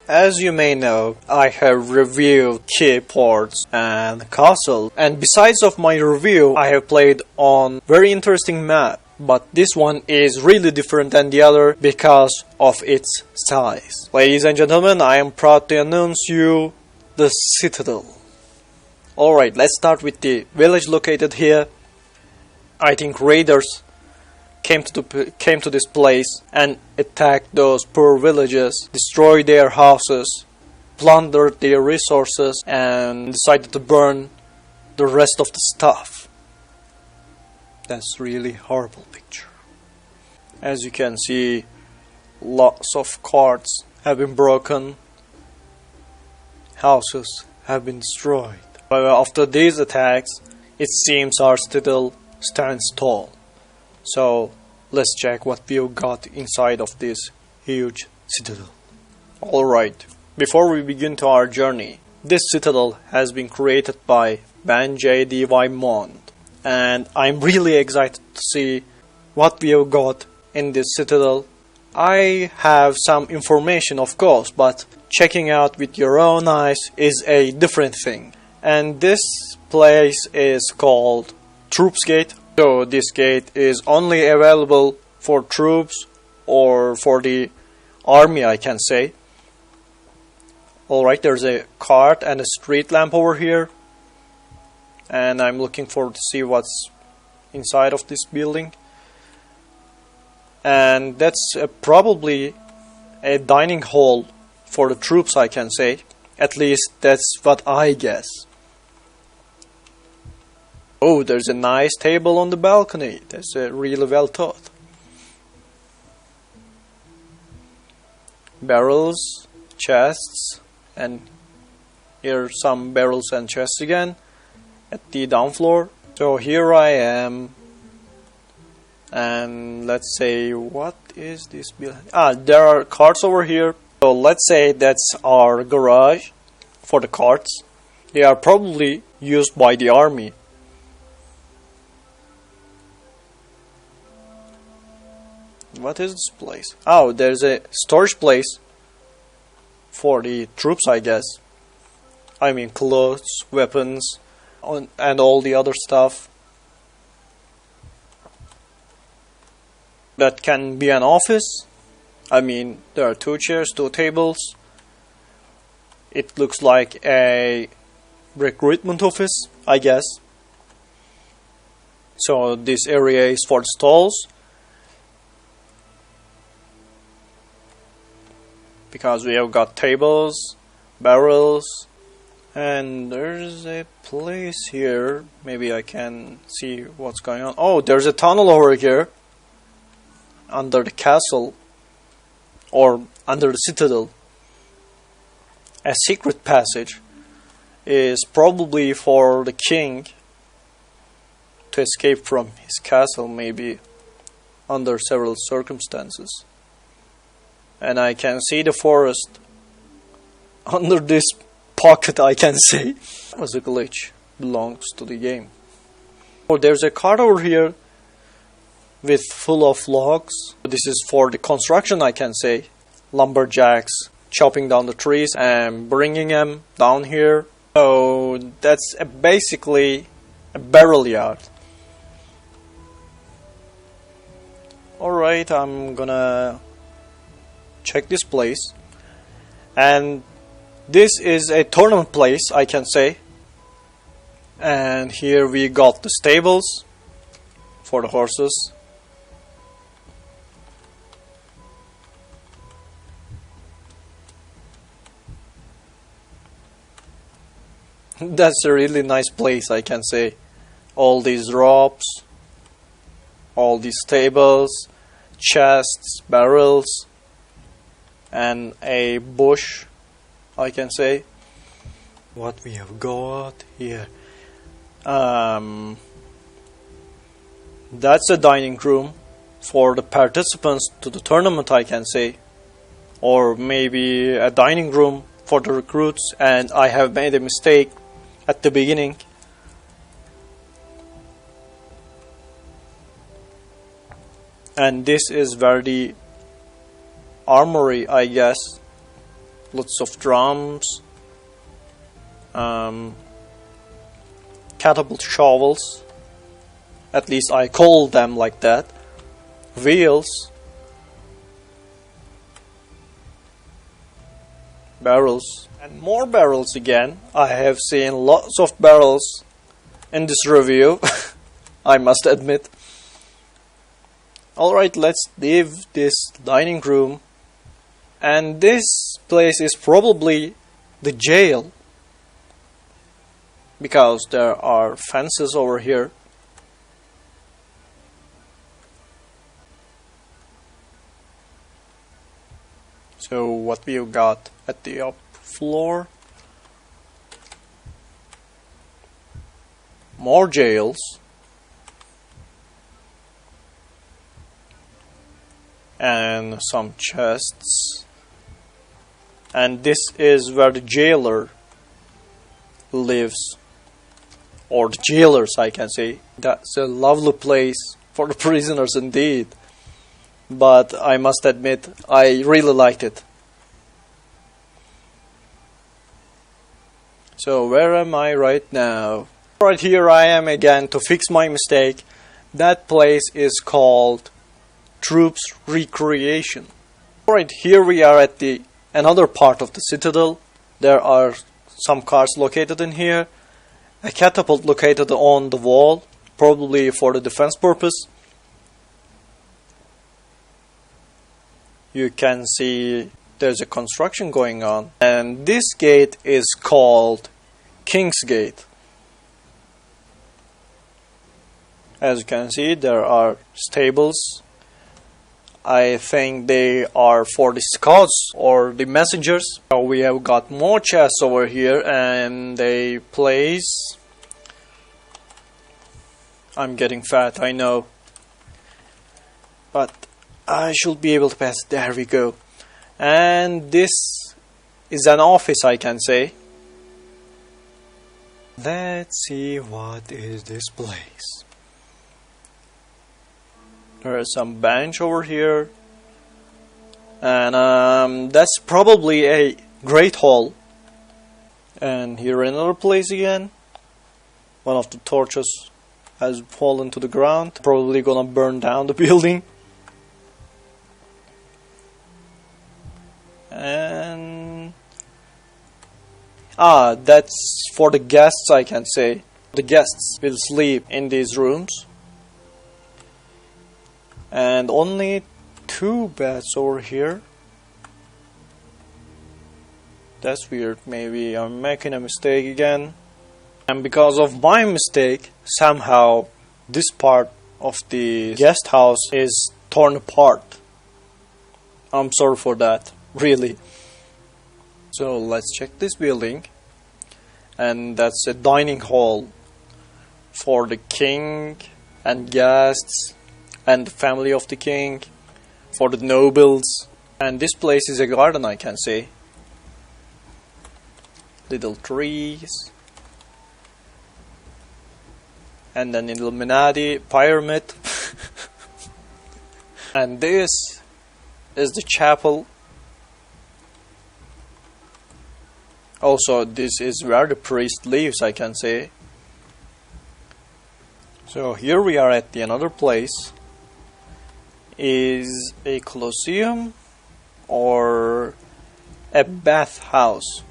As you may know, I have reviewed key ports and castle, and besides of my review, I have played on very interesting map. But this one is really different than the other because of its size. Ladies and gentlemen, I am proud to announce you the Citadel. Alright, let's start with the village located here. I think raiders came to this place and attacked those poor villages, destroyed their houses, plundered their resources, and decided to burn the rest of the stuff. That's really horrible picture. As you can see, lots of carts have been broken, houses have been destroyed. But after these attacks, it seems our citadel stands tall. So let's check what we've got inside of this huge citadel. Alright, before we begin to our journey, this citadel has been created by M.O.D. And I'm really excited to see what we have got in this citadel. I have some information of course, but checking out with your own eyes is a different thing. And this place is called Troops Gate. So this gate is only available for troops or for the army, I can say. Alright, there's a cart and a street lamp over here. And I'm looking forward to see what's inside of this building. And that's probably a dining hall for the troops, I can say. At least that's what I guess. Oh, there's a nice table on the balcony. That's really well thought. Barrels, chests, and here are some barrels and chests again at the down floor. So here I am, and let's say, what is this building? There are carts over here. So let's say that's our garage for the carts. They are probably used by the army. What is this place? Oh, there's a storage place for the troops, I guess. I mean clothes, weapons, and all the other stuff. That can be an office. I mean, there are 2 chairs, 2 tables. It looks like a recruitment office, I guess. So this area is for the stalls. Because we have got tables, barrels, and there's a place here. Maybe I can see what's going on. Oh, there's a tunnel over here under the castle or under the citadel. A secret passage is probably for the king to escape from his castle, maybe under several circumstances. And I can see the forest under this pocket, I can say. That was a glitch. Belongs to the game. Oh, there's a cart over here with full of logs. This is for the construction, I can say. Lumberjacks chopping down the trees and bringing them down here. So that's basically a barrel yard. Alright, I'm gonna check this place. And this is a tournament place, I can say. And here we got the stables for the horses. That's a really nice place, I can say. All these ropes, all these tables, chests, barrels, and a bush, I can say. What we have got here. That's a dining room for the participants to the tournament, I can say. Or maybe a dining room for the recruits, and I have made a mistake at the beginning. And this is where the armory, I guess, lots of drums, catapult shovels, at least I call them like that, wheels, barrels, and more barrels again. I have seen lots of barrels in this review, I must admit. Alright, let's leave this dining room. And this place is probably the jail, because there are fences over here. So what we've got at the up floor, more jails, and some chests, and this is where the jailer lives, or the jailers I can say. That's a lovely place for the prisoners indeed, but I must admit I really liked it. So where am I right now? Right here I am again to fix my mistake. That place is called Troops Recreation. Alright, here we are at the another part of the Citadel. There are some cars located in here. A catapult located on the wall, probably for the defense purpose. You can see there's a construction going on. And this gate is called King's Gate. As you can see, there are stables. I think they are for the scouts or the messengers. So we have got more chests over here and a place. I'm getting fat, I know. But I should be able to pass. There we go. And this is an office, I can say. Let's see, what is this place? There is some bench over here, and that's probably a great hall. And here another place again. One of the torches has fallen to the ground, probably gonna burn down the building. And that's for the guests, I can say. The guests will sleep in these rooms. And only 2 beds over here. That's weird. Maybe I'm making a mistake again. And because of my mistake, somehow this part of the guest house is torn apart. I'm sorry for that, really. So let's check this building. And that's a dining hall for the king and guests and the family of the king, for the nobles. And this place is a garden, I can say. Little trees. And an Illuminati pyramid. And this is the chapel. Also, this is where the priest lives, I can say. So here we are at the another place. Is a Colosseum or a bathhouse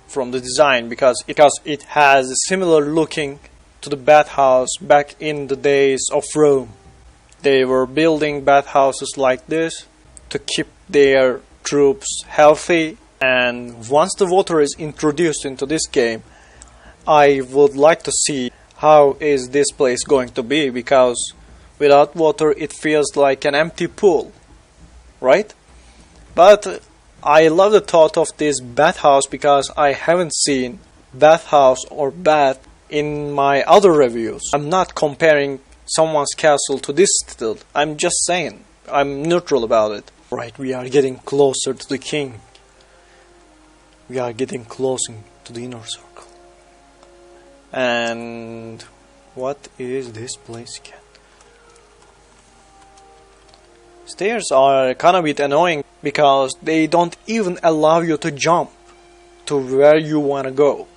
from the design, because it has a similar looking to the bathhouse back in the days of Rome. They were building bathhouses like this to keep their troops healthy. And once the water is introduced into this game, I would like to see how is this place going to be, because without water it feels like an empty pool, right? But I love the thought of this bathhouse, because I haven't seen bathhouse or bath in my other reviews. I'm not comparing someone's castle to this Citadel. I'm just saying, I'm neutral about it. Right, we are getting closer to the king. We are getting closer to the inner circle. And what is this place again? Stairs are kind of a bit annoying. because they don't even allow you to jump to where you want to go.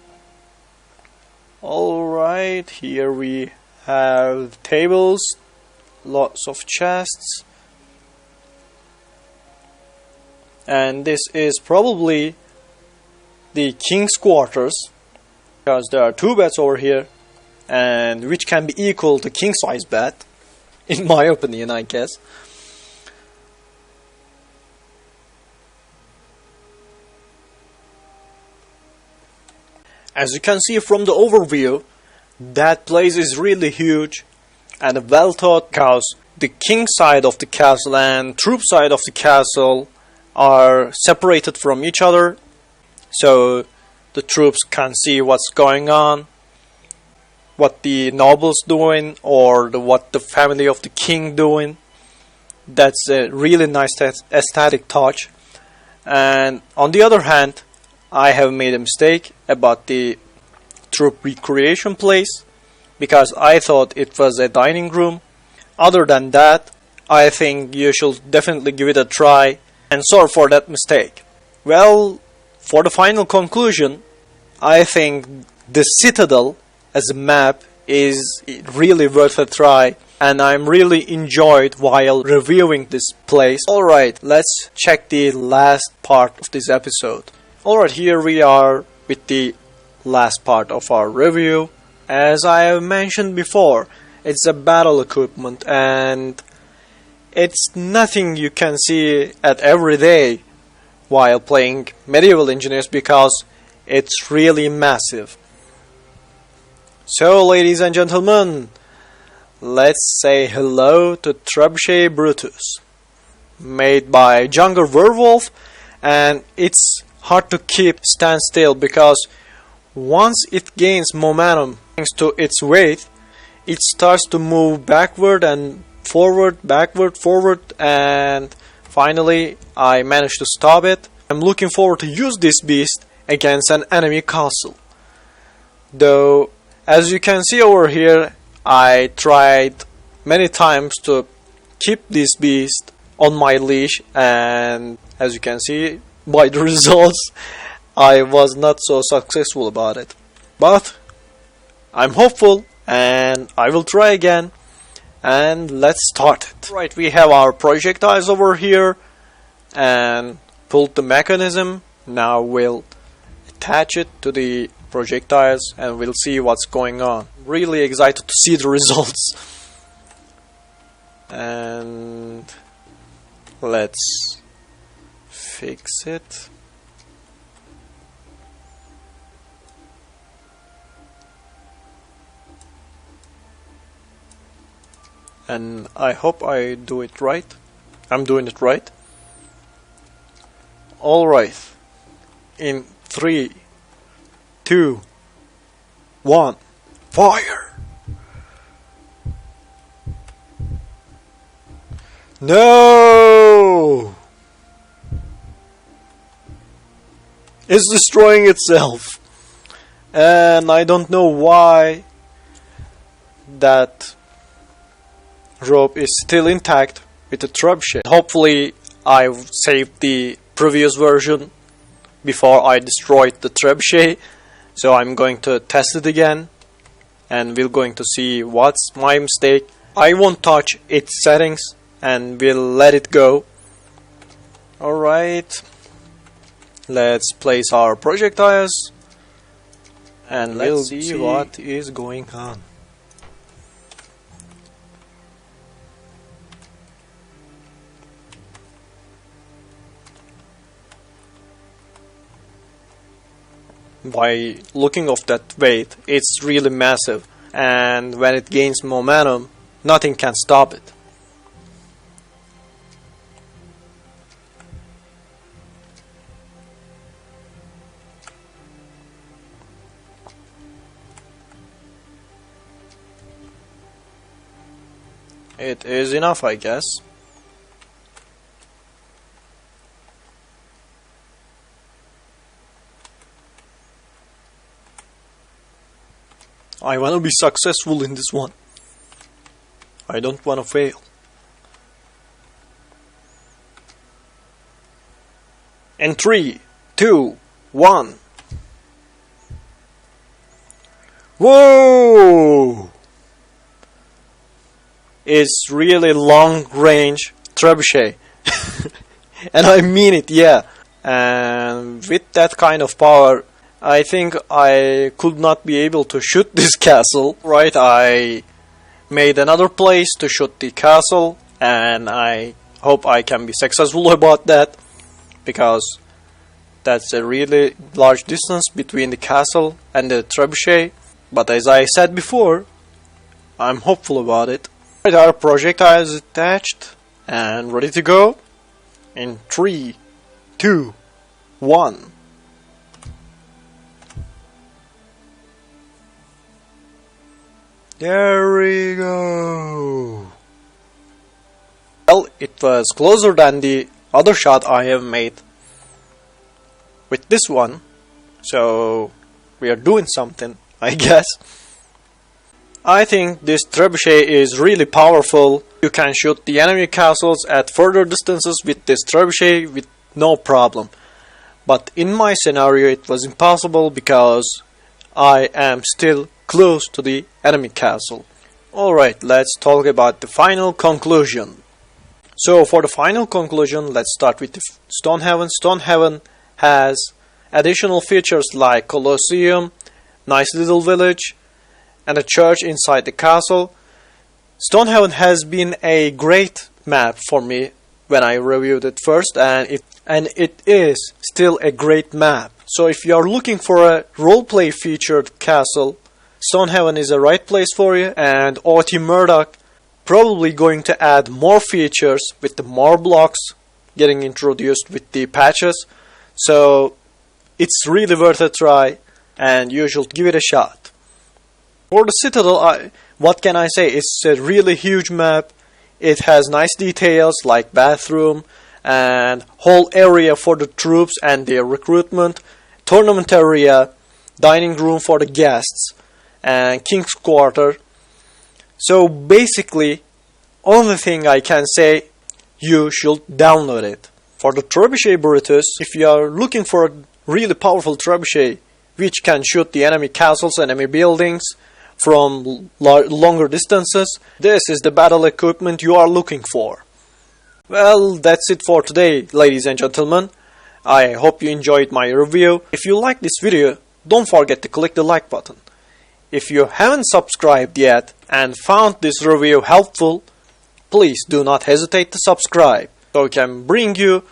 Alright, here we have tables, lots of chests, and this is probably the king's quarters, because there are two beds over here, and which can be equal to king size bed, in my opinion, I guess. As you can see from the overview, that place is really huge and well thought, because the king side of the castle and troop side of the castle are separated from each other, so the troops can see what's going on, what the nobles doing, or what the family of the king doing. That's a really nice aesthetic touch. And on the other hand, I have made a mistake about the troop recreation place, because I thought it was a dining room. Other than that, I think you should definitely give it a try, and sorry for that mistake. Well, for the final conclusion, I think the Citadel as a map is really worth a try, and I'm really enjoyed while reviewing this place. Alright, let's check the last part of this episode. Alright, here we are with the last part of our review. As I have mentioned before, it's a battle equipment, and it's nothing you can see at every day while playing Medieval Engineers, because it's really massive. So, ladies and gentlemen, let's say hello to Trebuchet Brutus, made by Younger Werewolf, and it's hard to keep stand still, because once it gains momentum thanks to its weight, it starts to move backward and forward, backward, forward, and finally I managed to stop it. I'm looking forward to use this beast against an enemy castle. Though, as you can see over here, I tried many times to keep this beast on my leash, and as you can see by the results, I was not so successful about it. But I'm hopeful, and I will try again, and let's start it. Right, we have our projectiles over here, and pulled the mechanism. Now we'll attach it to the projectiles, and we'll see what's going on. Really excited to see the results. And let's fix it. And I hope I do it right. I'm doing it right. Alright. In 3, 2, 1, fire! No! It's destroying itself. And I don't know why that rope is still intact with the trebuchet. Hopefully I've saved the previous version before I destroyed the trebuchet, so I'm going to test it again, and we're going to see what's my mistake. I won't touch its settings, and we'll let it go. Alright, let's place our projectiles, and let's see what is going on. By looking of that weight, it's really massive, and when it gains momentum, nothing can stop it. It is enough, I guess. I want to be successful in this one. I don't want to fail. In 3, 2, 1. Whoa! It's really long range trebuchet. And I mean it, yeah. And with that kind of power, I think I could not be able to shoot this castle. Right, I made another place to shoot the castle, and I hope I can be successful about that, because that's a really large distance between the castle and the trebuchet. But as I said before, I'm hopeful about it. Right, our projectile is attached and ready to go. In 3, 2, 1. There we go. Well, it was closer than the other shot I have made with this one, so we are doing something, I guess. I think this trebuchet is really powerful. You can shoot the enemy castles at further distances with this trebuchet with no problem. But in my scenario it was impossible because I am still close to the enemy castle. Alright, let's talk about the final conclusion. So for the final conclusion, let's start with the Stonehaven. Stonehaven has additional features like Colosseum, nice little village, and a church inside the castle. Stonehaven has been a great map for me when I reviewed it first, and it is still a great map. So if you are looking for a roleplay featured castle, Stonehaven is the right place for you, and M.O.D.S probably going to add more features with the more blocks getting introduced with the patches. So it's really worth a try, and you should give it a shot. For the Citadel, what can I say? It's a really huge map. It has nice details like bathroom and whole area for the troops and their recruitment, tournament area, dining room for the guests, and King's Quarter. So basically, only thing I can say, you should download it. For the trebuchet Brutus, if you are looking for a really powerful trebuchet which can shoot the enemy castles, enemy buildings from longer distances, this is the battle equipment you are looking for. Well, that's it for today, ladies and gentlemen. I hope you enjoyed my review. If you like this video, don't forget to click the like button. If you haven't subscribed yet and found this review helpful, please do not hesitate to subscribe, so we can bring you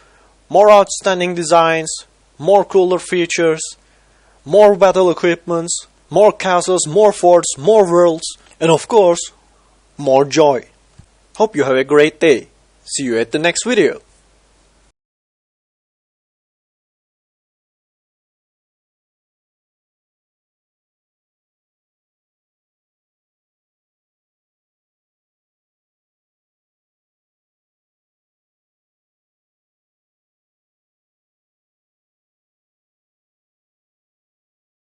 more outstanding designs, more cooler features, more battle equipments, more castles, more forts, more worlds, and of course, more joy. Hope you have a great day. See you at the next video.